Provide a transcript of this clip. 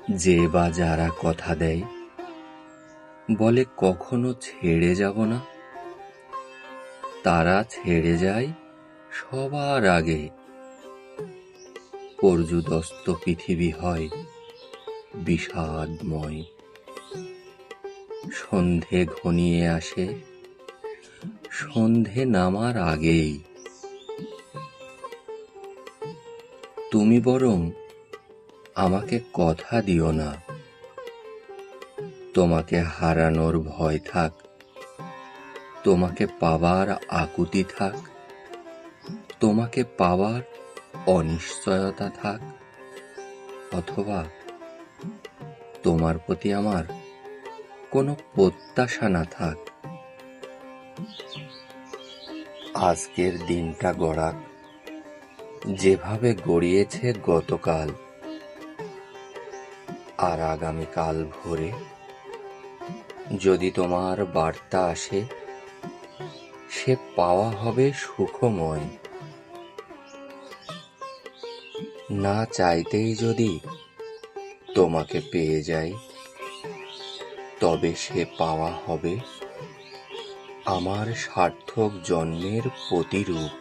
যে বা যারা কথা দেয়, বলে কখনো ছেড়ে যাব না, তারা ছেড়ে যায় সবার আগে। পর্যুদস্ত পৃথিবী হয় বিষাদময়। সন্ধে ঘনিয়ে আসে, সন্ধে নামার আগেই। তুমি বরং আমাকে কথা দিও না, তোমাকে হারানোর ভয় থাক, তোমাকে পাবার আকুতি থাক, তোমাকে পাওয়ার অনিশ্চয়তা থাক, অথবা তোমার প্রতি আমার কোনো প্রত্যাশা না থাক। আজকের দিনটা গড়াক যেভাবে গড়িয়েছে গতকাল, আর আগামীকাল ভোরে যদি তোমার বার্তা আসে, সে পাওয়া হবে সুখময়। না চাইতেই যদি তোমাকে পেয়ে যাই, তবে সে পাওয়া হবে আমার সার্থক জন্মের প্রতিরূপ।